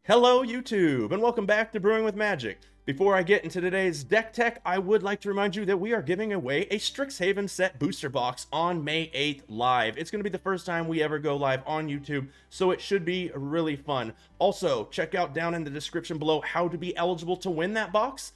Hello YouTube, and welcome back to Brewing with Magic. Before I get into today's deck tech, I would like to remind you that we are giving away a Strixhaven set booster box on May 8th live. It's going to be the first time we ever go live on YouTube, so it should be really fun. Also, check out down in the description below how to be eligible to win that box,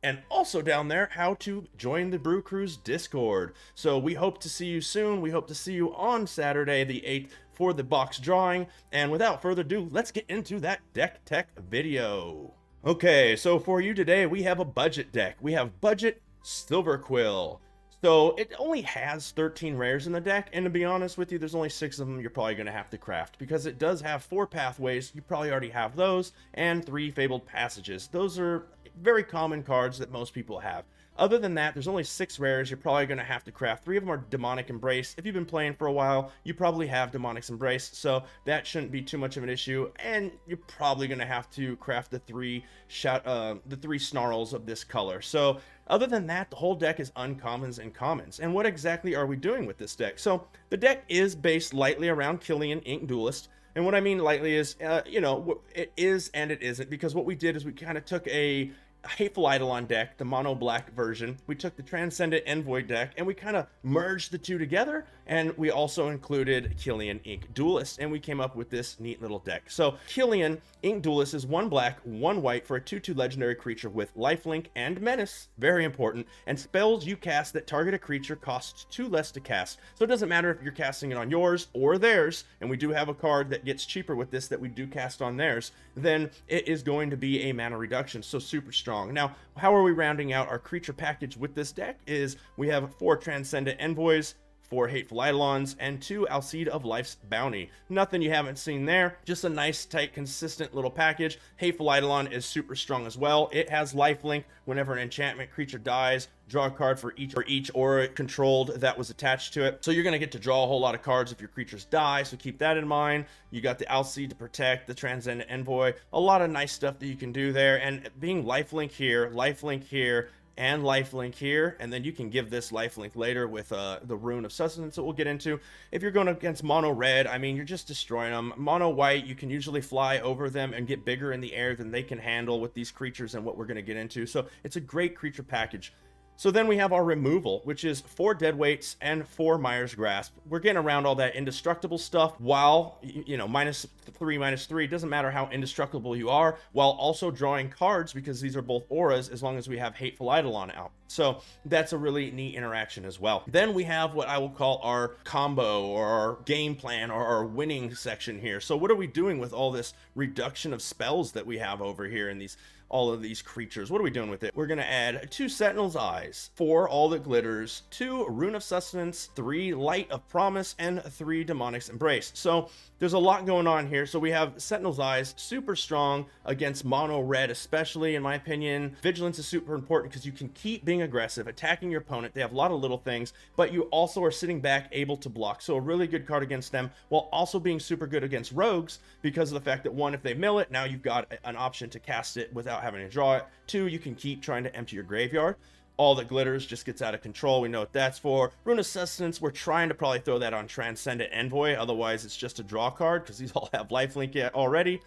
and also down there how to join the Brew Crew's Discord. So we hope to see you soon. We hope to see you on Saturday the 8th for the box drawing. And without further ado, let's get into that deck tech video. Okay, so for you today, we have a budget deck. We have budget Silverquill. So it only has 13 rares in the deck, and to be honest with you, there's only 6 of them you're probably going to have to craft, because it does have 4 pathways. You probably already have those, and 3 fabled passages. Those are very common cards that most people have. Other than that, there's only 6 rares. You're probably going to have to craft. 3 of them are Demonic Embrace. If you've been playing for a while, you probably have Demonic's Embrace, so that shouldn't be too much of an issue. And you're probably going to have to craft the 3 snarls of this color. So other than that, the whole deck is uncommons and commons. And what exactly are we doing with this deck? So the deck is based lightly around Killian Ink Duelist. And what I mean lightly is, it is and it isn't, because what we did is we kind of took a Hateful Eidolon deck, the mono black version. We took the Transcendent Envoy deck and we kind of merged the two together, and we also included Killian Ink Duelist, and we came up with this neat little deck. So Killian Ink Duelist is 1 black, 1 white for a 2/2 legendary creature with lifelink and menace, very important, and spells you cast that target a creature costs 2 less to cast. So it doesn't matter if you're casting it on yours or theirs, and we do have a card that gets cheaper with this that we do cast on theirs, then it is going to be a mana reduction, so super strong. Now, how are we rounding out our creature package with this deck is we have 4 Transcendent Envoys, 4 Hateful Eidolons, and 2 Alseid of Life's Bounty. Nothing you haven't seen there, just a nice, tight, consistent little package. Hateful Eidolon is super strong as well. It has lifelink. Whenever an enchantment creature dies, draw a card for each aura controlled that was attached to it. So you're going to get to draw a whole lot of cards if your creatures die, so keep that in mind. You got the Alseid to protect, the Transcendent Envoy, a lot of nice stuff that you can do there. And being lifelink here, and lifelink here, and then you can give this lifelink later with the Rune of Sustenance that we'll get into. If you're going against mono red, I mean, you're just destroying them. Mono white, you can usually fly over them and get bigger in the air than they can handle with these creatures and what we're going to get into. So it's a great creature package. So then we have our removal, which is 4 Deadweights and 4 Mire's Grasp. We're getting around all that indestructible stuff while, -3/-3, doesn't matter how indestructible you are, while also drawing cards, because these are both auras, as long as we have Hateful Eidolon out. So that's a really neat interaction as well. Then we have what I will call our combo, or our game plan, or our winning section here. So what are we doing with all this reduction of spells that we have over here in all of these creatures? What are we doing with it? We're going to add 2 Sentinel's Eyes, 4 All That Glitters, 2 Rune of Sustenance, 3 Light of Promise, and 3 Demonic's Embrace. So there's a lot going on here. So we have Sentinel's Eyes, super strong against mono red, especially in my opinion. Vigilance is super important because you can keep being aggressive, attacking your opponent. They have a lot of little things, but you also are sitting back able to block. So a really good card against them, while also being super good against rogues, because of the fact that 1, if they mill it, now you've got an option to cast it without having to draw it. 2, you can keep trying to empty your graveyard. All That Glitters just gets out of control. We know what that's for. Rune of Sustenance, we're trying to probably throw that on Transcendent Envoy. Otherwise, it's just a draw card, because these all have lifelink yet already.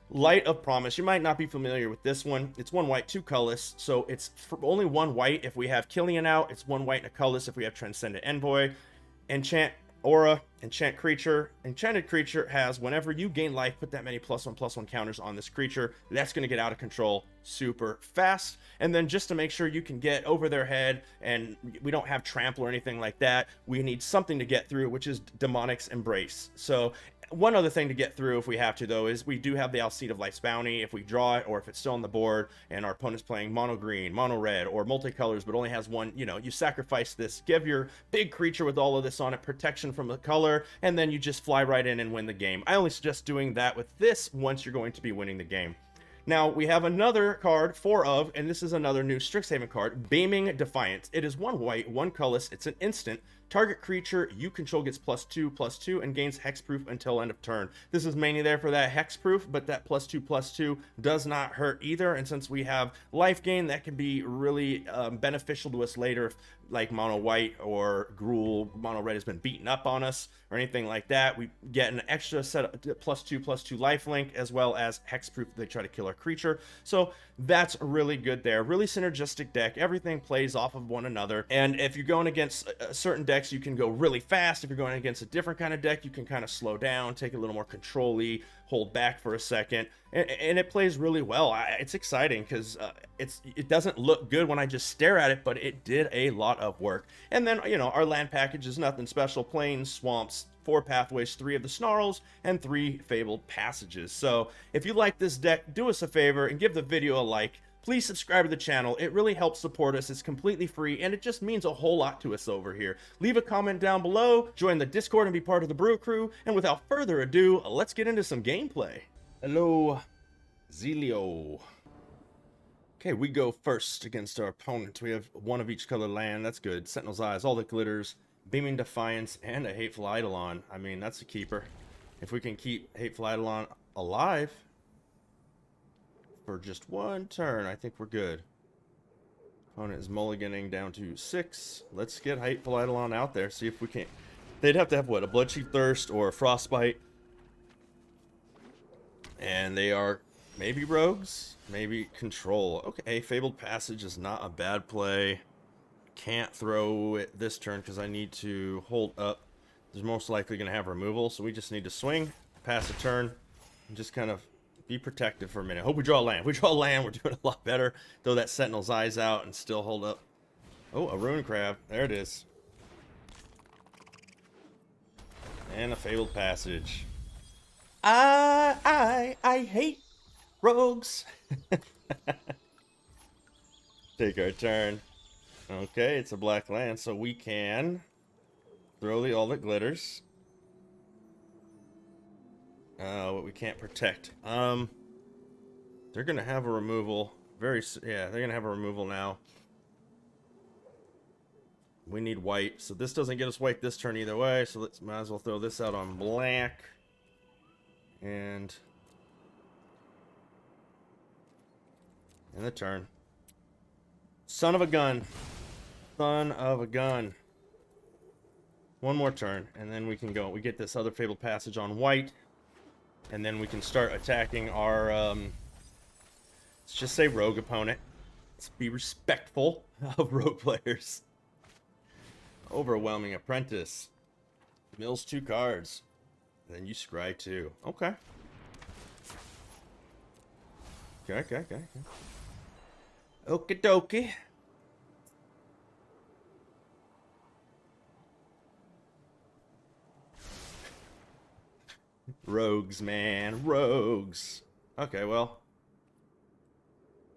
Light of Promise, you might not be familiar with this one. It's 1 white, 2 colorless, so it's only 1 white if we have Killian out. It's 1 white and a colorless if we have Transcendent Envoy. Enchant Aura, enchant creature. Enchanted creature has, whenever you gain life, put that many +1/+1 counters on this creature. That's going to get out of control super fast. And then just to make sure you can get over their head, and we don't have trample or anything like that, we need something to get through, which is Demonic's Embrace. So one other thing to get through if we have to, though, is we do have the Alseid of Life's Bounty. If we draw it, or if it's still on the board and our opponent's playing mono green, mono red, or multicolors but only has 1, you sacrifice this, give your big creature with all of this on it protection from the color, and then you just fly right in and win the game. I only suggest doing that with this once you're going to be winning the game. Now, we have another card, 4 of, and this is another new Strixhaven card, Beaming Defiance. It is 1 white, 1 colorless, it's an instant. Target creature you control gets +2/+2 and gains hexproof until end of turn. This is mainly there for that hexproof, but that +2/+2 does not hurt either. And since we have life gain, that can be really beneficial to us later if like mono white or Gruul mono red has been beaten up on us or anything like that, we get an extra set of +2/+2 lifelink, as well as hexproof if they try to kill our creature. So that's really good there. Really synergistic deck. Everything plays off of one another. And if you're going against certain decks, you can go really fast. If you're going against a different kind of deck, you can kind of slow down, take a little more control-y, hold back for a second, and it plays really well. It's exciting because it doesn't look good when I just stare at it, but it did a lot of work. And then, you know, our land package is nothing special. Plains, swamps, 4 pathways, 3 of the snarls, and 3 fabled passages. So if you like this deck, do us a favor and give the video a like. Please subscribe to the channel. It really helps support us. It's completely free, and it just means a whole lot to us over here. Leave a comment down below, join the Discord, and be part of the Brew Crew. And without further ado, let's get into some gameplay. Hello, Zelio. Okay, we go first against our opponent. We have 1 of each color land. That's good. Sentinel's Eyes, all the glitters, Beaming Defiance, and a Hateful Eidolon. I mean, that's a keeper. If we can keep Hateful Eidolon alive for just 1 turn, I think we're good. Opponent is mulliganing down to 6. Let's get Hateful Eidolon out there, see if we can. They'd have to have, what, a Bloodchief Thirst or a Frostbite. And they are maybe rogues, maybe control. Okay, Fabled Passage is not a bad play. Can't throw it this turn because I need to hold up. There's most likely going to have removal, so we just need to swing, pass a turn, and just kind of be protective for a minute. Hope we draw land. We draw land, we're doing a lot better. Throw that Sentinel's Eyes out and still hold up. Oh, a Rune Crab. There it is. And a Fabled Passage. I hate rogues. Take our turn. Okay, it's a black land, so we can throw all that glitters. What we can't protect. They're gonna have a removal. Yeah, they're gonna have a removal now. We need white, so this doesn't get us white this turn either way. So might as well throw this out on black. And the turn. Son of a gun. Son of a gun. 1 more turn, and then we can go. We get this other Fabled Passage on white, and then we can start attacking our, let's just say rogue opponent. Let's be respectful of rogue players. Overwhelming Apprentice. Mills 2 cards. And then you scry 2. Okay. Okay. Okie dokie. Rogues, man. Rogues. Okay, well.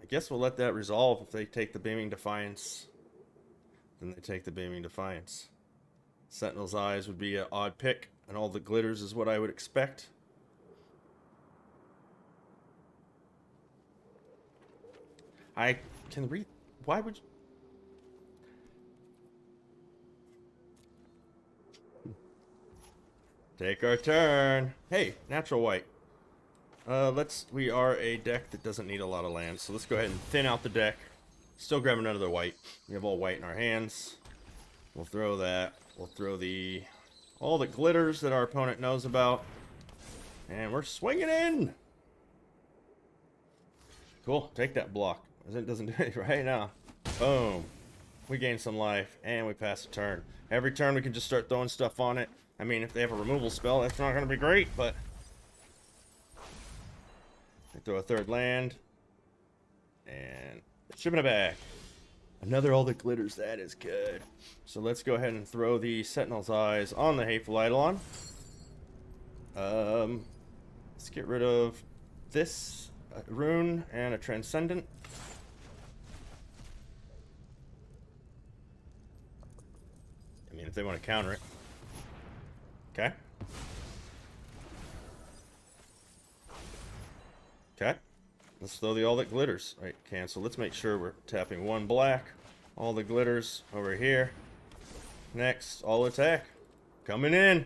I guess we'll let that resolve. If they take the Beaming Defiance, then they take the Beaming Defiance. Sentinel's Eyes would be an odd pick, and all the glitters is what I would expect. I can read. Why would you? Take our turn. Hey, natural white. We are a deck that doesn't need a lot of land, so let's go ahead and thin out the deck. Still grab another white. We have all white in our hands. We'll throw that. We'll throw all the glitters that our opponent knows about. And we're swinging in. Cool. Take that block. It doesn't do it right now. Boom. We gain some life, and we pass a turn. Every turn we can just start throwing stuff on it. I mean, if they have a removal spell, that's not going to be great, but... They throw a 3rd land. And shipping it back. Another all the glitters. That is good. So let's go ahead and throw the Sentinel's Eyes on the Hateful Eidolon. Let's get rid of this rune and a Transcendent. I mean, if they want to counter it. Okay. Okay. Let's throw all that glitters. Right, cancel. Let's make sure we're tapping 1 black. All the glitters over here. Next, all attack. Coming in.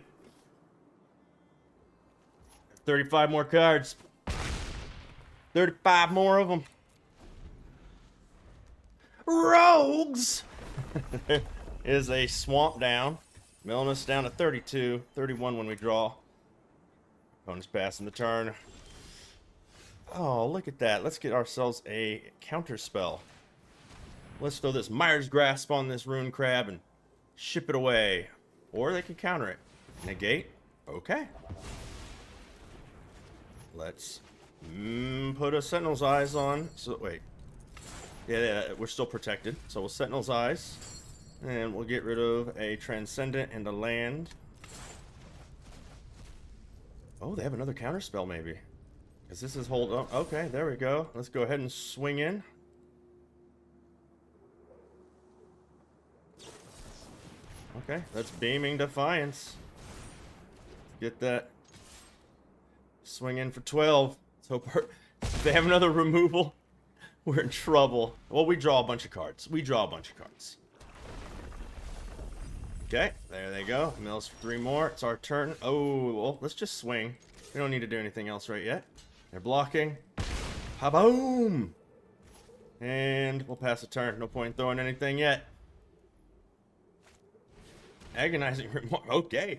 35 more cards. 35 more of them. Rogues! is a swamp down. Milling us down to 32, 31 when we draw. Opponent's passing the turn. Oh, look at that. Let's get ourselves a counter spell. Let's throw this Mire's Grasp on this Rune Crab and ship it away. Or they can counter it. Negate. Okay. Let's put a Sentinel's Eyes on. So, wait. Yeah, we're still protected. So we'll Sentinel's Eyes. And we'll get rid of a Transcendent and a land. Oh, they have another counter spell maybe. Because this is hold on. Okay, there we go. Let's go ahead and swing in. Okay, that's Beaming Defiance. Get that. Swing in for 12. Let's hope if they have another removal, we're in trouble. Well, we draw a bunch of cards. Okay, there they go. Mills for 3 more. It's our turn. Oh, well, let's just swing. We don't need to do anything else right yet. They're blocking. Ha-boom! And we'll pass the turn. No point in throwing anything yet. Agonizing Remark. Okay.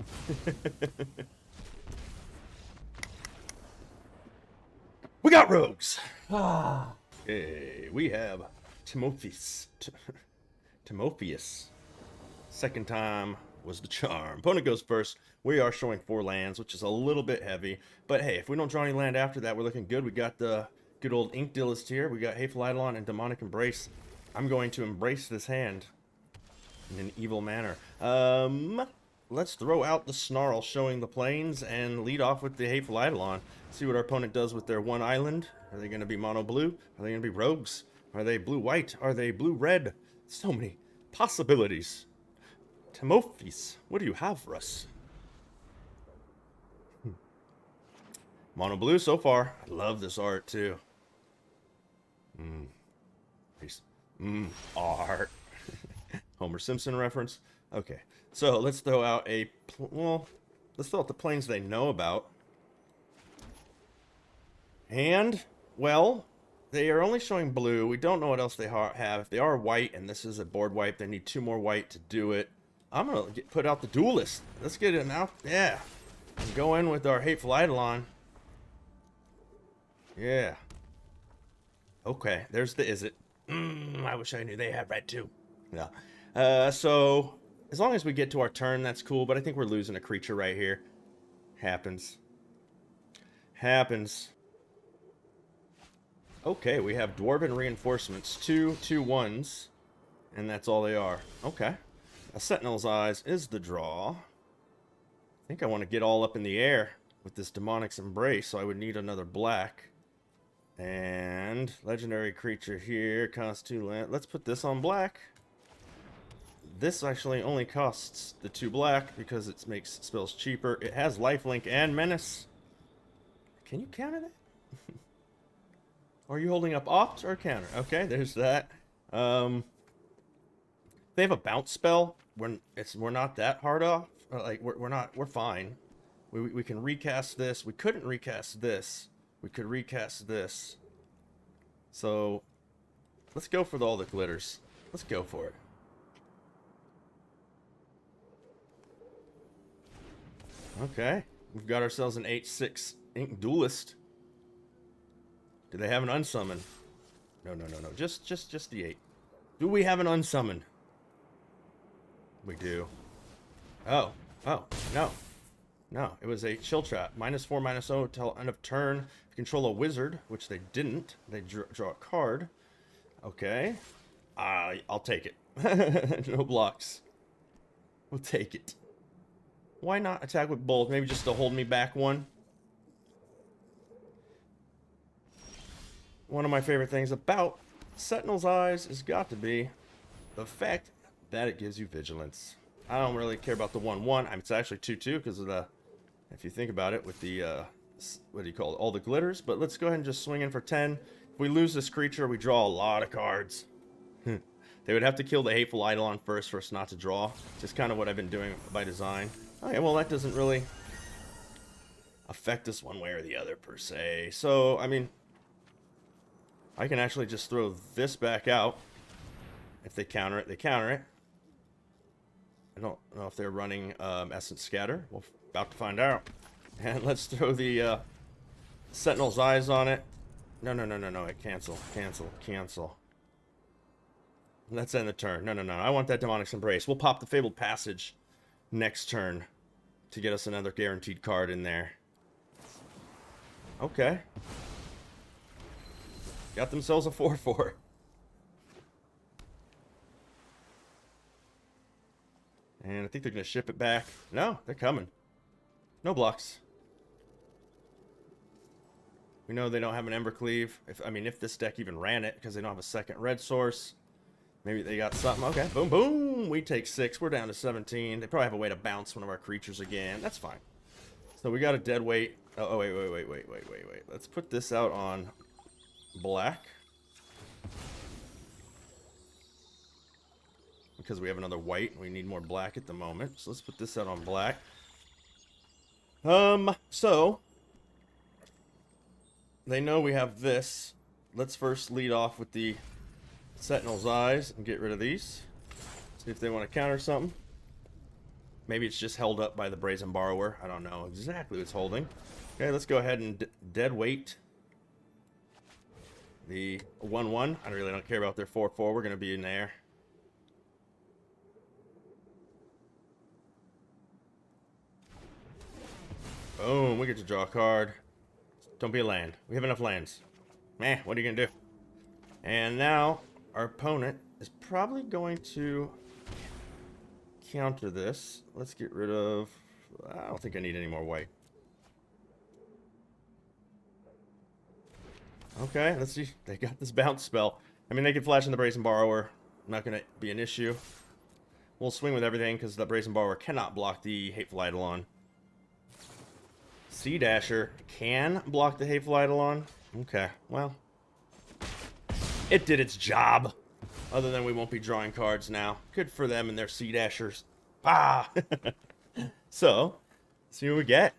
We got rogues. Okay, we have Timotheus. Second time was the charm. Opponent goes first. We are showing 4 lands, which is a little bit heavy. But hey, if we don't draw any land after that, we're looking good. We got the good old Ink Dealist here. We got Hateful Eidolon and Demonic Embrace. I'm going to embrace this hand in an evil manner. Let's throw out the Snarl, showing the plains, and lead off with the Hateful Eidolon. See what our opponent does with their 1 island. Are they going to be mono blue? Are they going to be rogues? Are they blue white? Are they blue red? So many possibilities. Timotheus, what do you have for us? Mono blue so far. I love this art too. Peace. Art. Homer Simpson reference. Okay, so let's throw out a let's throw out the planes they know about. And well, they are only showing blue. We don't know what else they have. If they are white, and this is a board wipe, they need 2 more white to do it. I'm gonna put out the Duelist. Let's get it out. Yeah, and go in with our Hateful Eidolon. Yeah. Okay, there's the Izzet. I wish I knew they had red too. Yeah. So as long as we get to our turn, that's cool. But I think we're losing a creature right here. Happens. Okay, we have Dwarven Reinforcements. 2 2/1s. And that's all they are. Okay. A Sentinel's Eyes is the draw. I think I want to get all up in the air with this Demonic's Embrace, so I would need another black. And legendary creature here, costs 2 land. Let's put this on black. This actually only costs the 2 black because it makes spells cheaper. It has lifelink and menace. Can you counter that? Are you holding up opt or counter? Okay, there's that. They have a bounce spell. We're not that hard off. Like we're fine. We can recast this. We couldn't recast this. We could recast this. So let's go for all the glitters. Let's go for it. Okay, we've got ourselves an 8/6 Ink Duelist. Do they have an unsummon? No. Just the 8. Do we have an unsummon? We do. Oh, no. It was a chill trap. -4, -0 until end of turn. If you control a wizard, which they didn't, they draw a card. Okay. I'll take it. No blocks. We'll take it. Why not attack with both? Maybe just to hold me back 1. One of my favorite things about Sentinel's Eyes has got to be the fact that it gives you vigilance. I don't really care about the 1/1. It's actually 2/2 because of the, if you think about it, with the, what do you call it? All the glitters. But let's go ahead and just swing in for 10. If we lose this creature, we draw a lot of cards. They would have to kill the Hateful Eidolon first for us not to draw. Just kind of what I've been doing by design. Okay, well, that doesn't really affect us one way or the other, per se. So, I mean, I can actually just throw this back out. If they counter it, they counter it. I don't know if they're running Essence Scatter. We're about to find out. And let's throw the Sentinel's Eyes on it. No, no, no, no, no. Cancel, cancel, cancel. Let's end the turn. No, no, no. I want that Demonic's Embrace. We'll pop the Fabled Passage next turn to get us another guaranteed card in there. Okay. Got themselves a 4/4. And I think they're going to ship it back. No, they're coming. No blocks. We know they don't have an Embercleave. If this deck even ran it, because they don't have a second red source. Maybe they got something. Okay, boom, boom. We take 6. We're down to 17. They probably have a way to bounce one of our creatures again. That's fine. So we got a dead weight. Oh, wait. Let's put this out on black. Because we have another white. We need more black at the moment. So let's put this out on black. So they know we have this. Let's first lead off with the Sentinel's Eyes and get rid of these. See if they want to counter something. Maybe it's just held up by the Brazen Borrower. I don't know exactly what's holding. Okay, let's go ahead and dead weight the 1/1. I really don't care about their 4/4. We're going to be in there. Boom, we get to draw a card. Don't be a land. We have enough lands. Meh, what are you going to do? And now, our opponent is probably going to counter this. Let's get rid of... I don't think I need any more white. Okay, let's see. They got this bounce spell. I mean, they can flash in the Brazen Borrower. Not going to be an issue. We'll swing with everything because the Brazen Borrower cannot block the Hateful Eidolon. Sea Dasher can block the Hateful Eidolon. Okay, well, it did its job. Other than we won't be drawing cards now. Good for them and their Sea Dashers. Ah! So, let's see what we get.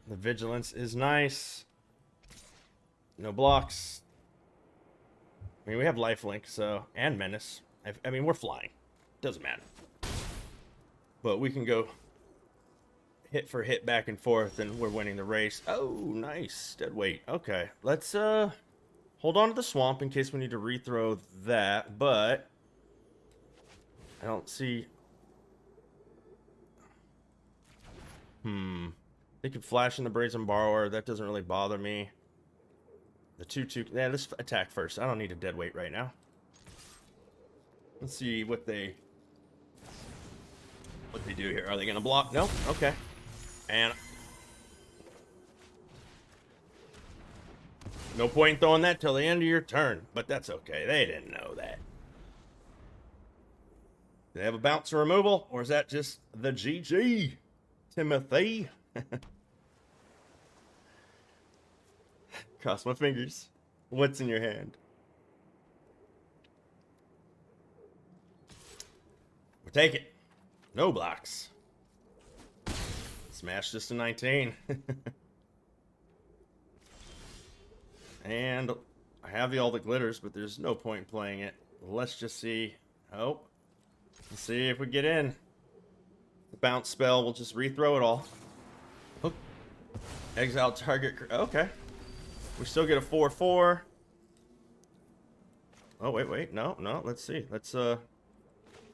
The Vigilance is nice. No blocks. I mean, we have Lifelink, so... And Menace. I mean, we're flying. Doesn't matter. But we can go hit for hit back and forth, and we're winning the race. Oh, nice. Dead weight. Okay. Let's, hold on to the Swamp in case we need to rethrow that, but... I don't see... They could flash in the Brazen Borrower. That doesn't really bother me. The 2/2... Yeah, let's attack first. I don't need a dead weight right now. Let's see what they do here. Are they going to block? No? Okay. And... no point in throwing that till the end of your turn. But that's okay. They didn't know that. Do they have a bounce or removal? Or is that just the GG? Timothy? Cross my fingers. What's in your hand? We'll take it. No blocks. Smash this to 19. And I have all the glitters, but there's no point in playing it. Let's just see. Oh. Let's see if we get in. The bounce spell, we'll just rethrow it all. Hook. Exile target. Okay. We still get a 4/4. Oh, wait. No. Let's see. Let's, throw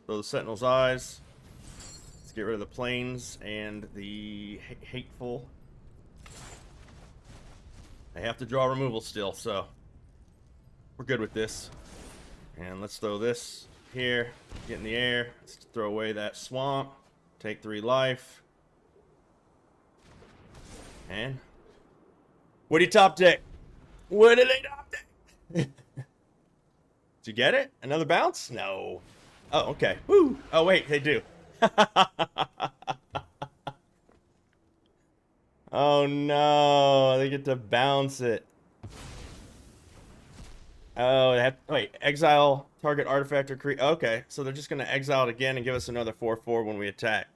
the Sentinel's Eyes. Let's get rid of the Plains and the Hateful. I have to draw removal still, so we're good with this. And let's throw this here. Get in the air. Let's throw away that Swamp. Take 3 life. And... what do you top deck? What did they top deck? Did you get it? Another bounce? No. Oh, okay. Woo! Oh, wait, they do. Oh, no. They get to bounce it. Oh, they have... wait, exile target artifact or creature. Okay, so they're just going to exile it again and give us another 4/4 when we attack.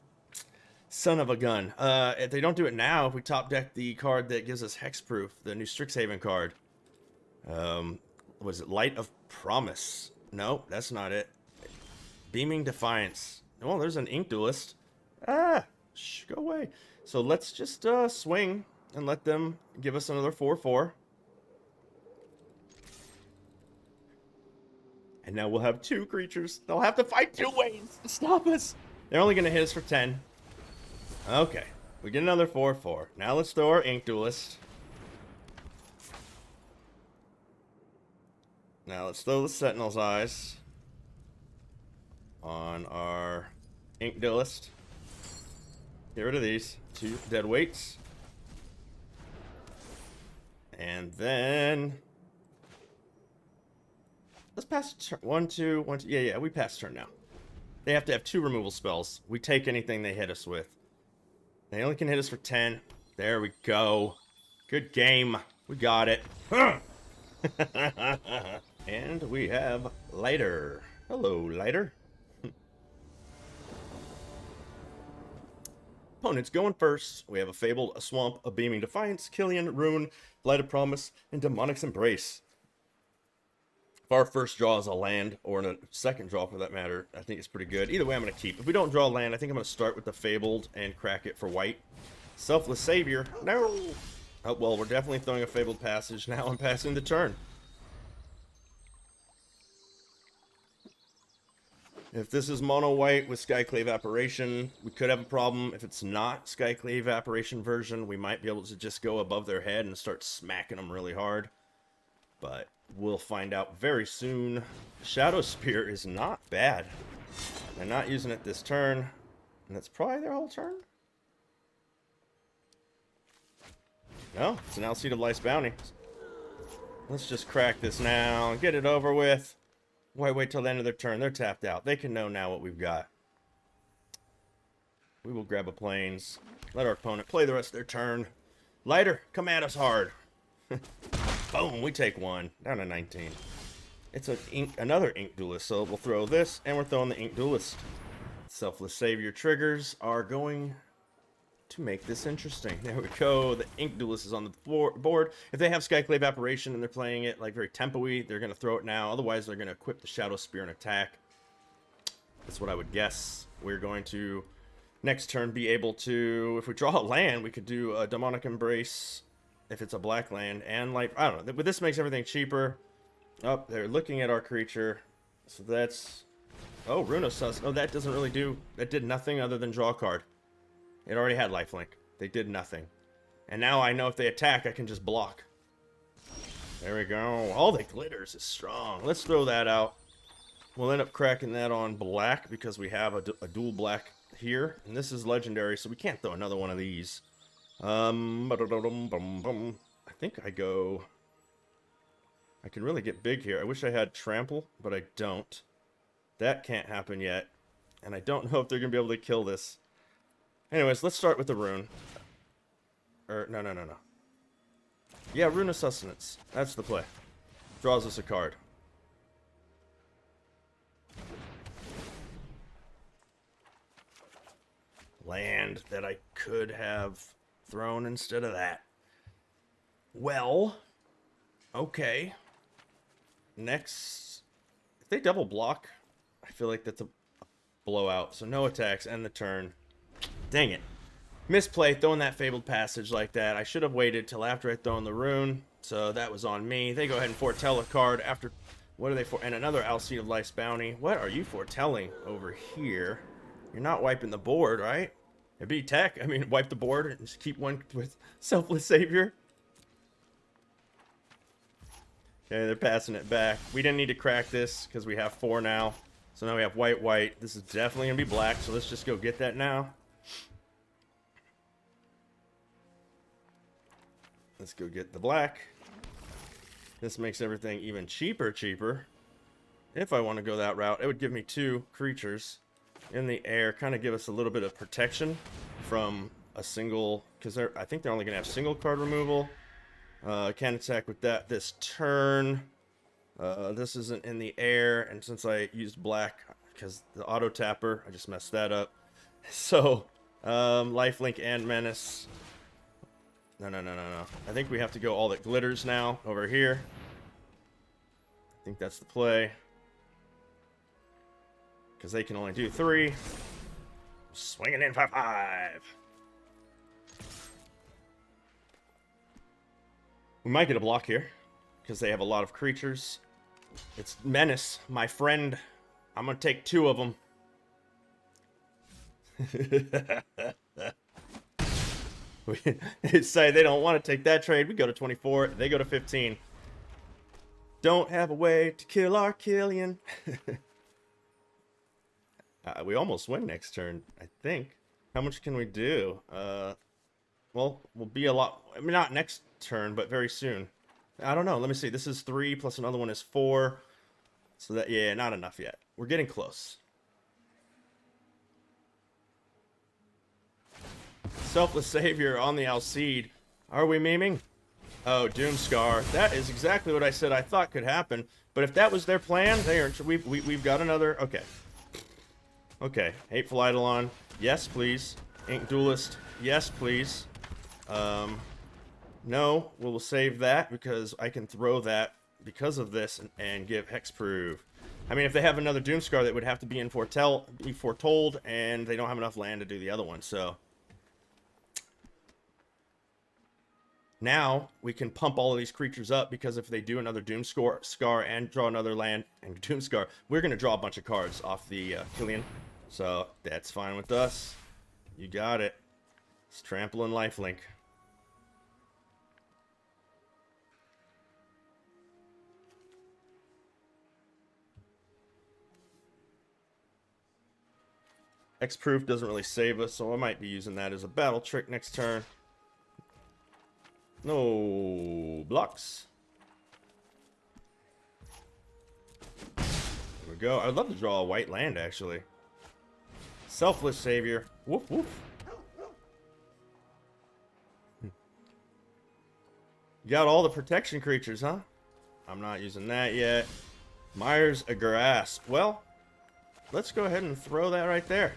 Son of a gun. If they don't do it now, if we top deck the card that gives us Hexproof, the new Strixhaven card. Was it Light of Promise? No, that's not it. Beaming Defiance. Well, there's an Ink Duelist. Ah, shh, go away. So let's just swing and let them give us another 4/4. And now we'll have 2 creatures. They'll have to fight 2 ways to stop us. They're only going to hit us for 10. Okay, we get another 4/4. Now let's throw our Ink Duelist. Now let's throw the Sentinel's Eyes on our Ink Duelist. Get rid of these 2 dead weights. And then let's pass turn. 1, 2, 1, 2. Yeah, we pass turn now. They have to have 2 removal spells. We take anything they hit us with. They only can hit us for 10. There we go. Good game. We got it. And we have Lighter. Hello, Lighter. Opponents going first. We have a Fabled, a Swamp, a Beaming Defiance, Killian, Rune, Light of Promise, and Demonic's Embrace. If our first draw is a land, or a second draw for that matter, I think it's pretty good. Either way, I'm going to keep. If we don't draw a land, I think I'm going to start with the Fabled and crack it for white. Selfless Savior. No! Oh, well, we're definitely throwing a Fabled Passage. Now I'm passing the turn. If this is mono white with Skyclave Apparition, we could have a problem. If it's not Skyclave Apparition version, we might be able to just go above their head and start smacking them really hard. But we'll find out very soon. Shadow Spear is not bad. They're not using it this turn, and that's probably their whole turn. No, it's an Alseid of Life's Bounty. Let's just crack this now and get it over with. Why wait till the end of their turn? They're tapped out. They can know now what we've got. We will grab a Plains. Let our opponent play the rest of their turn. Lighter, come at us hard. Boom, we take 1. Down to 19. It's another Ink Duelist, so we'll throw this, and we're throwing the Ink Duelist. Selfless Savior triggers are going to make this interesting. There we go. The Ink Duelist is on the board. If they have Skyclave Apparition and they're playing it like very tempo-y, they're going to throw it now. Otherwise, they're going to equip the Shadow Spear and attack. That's what I would guess. We're going to, next turn, be able to, if we draw a land, we could do a Demonic Embrace if it's a black land, and like, I don't know, but this makes everything cheaper. Oh, they're looking at our creature. So that's, oh, Runosus. Oh, that doesn't really do, that did nothing other than draw a card. It already had lifelink. They did nothing. And now I know if they attack, I can just block. There we go. All the glitters is strong. Let's throw that out. We'll end up cracking that on black because we have a dual black here. And this is legendary, so we can't throw another one of these. I think I go... I can really get big here. I wish I had Trample, but I don't. That can't happen yet. And I don't know if they're going to be able to kill this. Anyways, let's start with the Rune. No. Yeah, Rune of Sustenance. That's the play. Draws us a card. Land that I could have thrown instead of that. Well, okay. Next, if they double block, I feel like that's a blowout. So no attacks, end the turn. Dang it. Misplay, throwing that Fabled Passage like that. I should have waited till after I'd thrown the Rune, so that was on me. They go ahead and foretell a card after... What are they for? And another Alseid of Life's Bounty. What are you foretelling over here? You're not wiping the board, right? It'd be tech. I mean, wipe the board and just keep one with Selfless Savior. Okay, they're passing it back. We didn't need to crack this because we have 4 now. So now we have white. This is definitely going to be black, so let's just go get that now. Let's go get the black. This makes everything even cheaper. If I want to go that route, it would give me 2 creatures in the air, kind of give us a little bit of protection from a single, because I think they're only going to have single card removal. Can't attack with that this turn. This isn't in the air, and since I used black, because the auto tapper, I just messed that up. So, lifelink and menace. No. I think we have to go all that glitters now over here. I think that's the play. because they can only do 3. Swinging in for 5. We might get a block here, because they have a lot of creatures. It's Menace, my friend. I'm going to take 2 of them. They say they don't want to take that trade. We go to 24. They go to 15. Don't have a way to kill our Killian. We almost win next turn, I think. How much can we do? Well, we'll be a lot... I mean, not next turn, but very soon. I don't know. Let me see. This is 3, plus another one is 4. So that, yeah, not enough yet. We're getting close. Selfless Savior on the Alcide. Are we memeing? Oh, Doomscar. That is exactly what I said I thought could happen. But if that was their plan, we've got another... Okay. Okay. Hateful Eidolon. Yes, please. Ink Duelist. Yes, please. No, we'll save that because I can throw that because of this and give Hexproof. I mean, if they have another Doomscar, that would have to be be foretold, and they don't have enough land to do the other one, so... Now, we can pump all of these creatures up, because if they do another Doomscar and draw another land and Doomscar, we're going to draw a bunch of cards off the Killian. So, that's fine with us. You got it. It's Trample and Lifelink. Hexproof doesn't really save us, so I might be using that as a battle trick next turn. No blocks. There we go. I'd love to draw a white land, actually. Selfless Savior. Woof, woof. You got all the protection creatures, huh? I'm not using that yet. Myers a Grasp. Well, let's go ahead and throw that right there.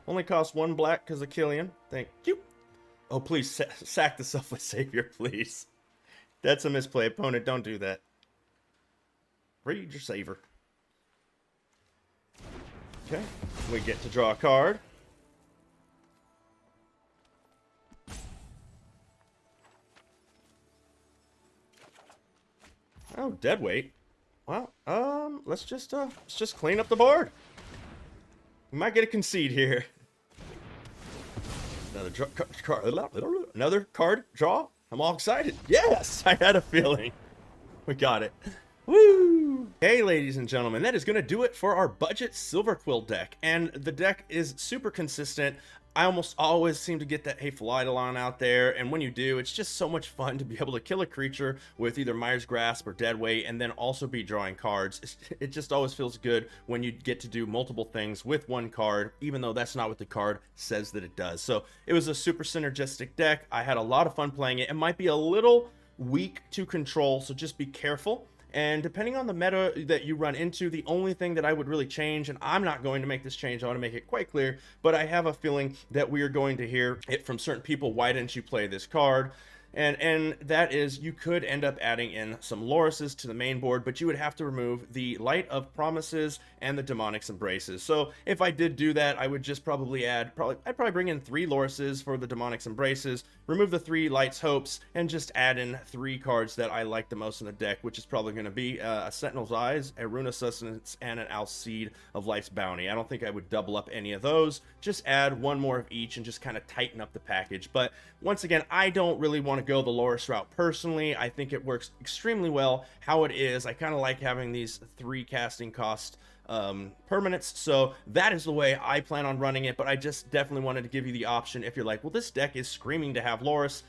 Only costs 1 black because of Killian. Thank you. Oh, please, sack the Selfless Savior, please. That's a misplay, opponent. Don't do that. Read your saver. Okay, we get to draw a card. Oh, deadweight. Well, let's just clean up the board. We might get a concede here. Another card draw. I'm all excited. Yes, I had a feeling. We got it. Woo! Hey, ladies and gentlemen, that is going to do it for our budget Silverquill deck. And the deck is super consistent. I almost always seem to get that Hateful Eidolon out there, and when you do, it's just so much fun to be able to kill a creature with either Myers Grasp or Deadweight, and then also be drawing cards. It just always feels good when you get to do multiple things with one card, even though that's not what the card says that it does. So it was a super synergistic deck. I had a lot of fun playing it. It might be a little weak to control, so just be careful. And depending on the meta that you run into, the only thing that I would really change, and I'm not going to make this change, I want to make it quite clear, but I have a feeling that we are going to hear it from certain people, why didn't you play this card? And that is, you could end up adding in some Lorises to the main board, but you would have to remove the Light of Promises and the Demonic's Embraces. So if I did do that, I would just probably add, I'd probably bring in 3 Lorises for the Demonic's Embraces, remove the 3 Light's Hopes, and just add in 3 cards that I like the most in the deck, which is probably going to be a Sentinel's Eyes, a Runa Sustenance, and an Alcide of Life's Bounty. I don't think I would double up any of those. Just add 1 more of each and just kind of tighten up the package. But once again, I don't really want to go the Loris route personally. I think it works extremely well how it is. I kind of like having these 3 casting cost permanents, so that is the way I plan on running it. But I just definitely wanted to give you the option, if you're like, well, this deck is screaming to have Loris,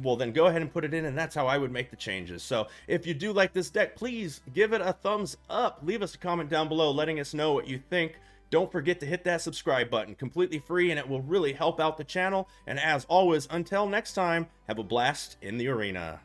well, then go ahead and put it in, and that's how I would make the changes. So if you do like this deck, please give it a thumbs up. Leave us a comment down below letting us know what you think. Don't forget to hit that subscribe button, completely free, and it will really help out the channel. And as always, until next time, have a blast in the arena.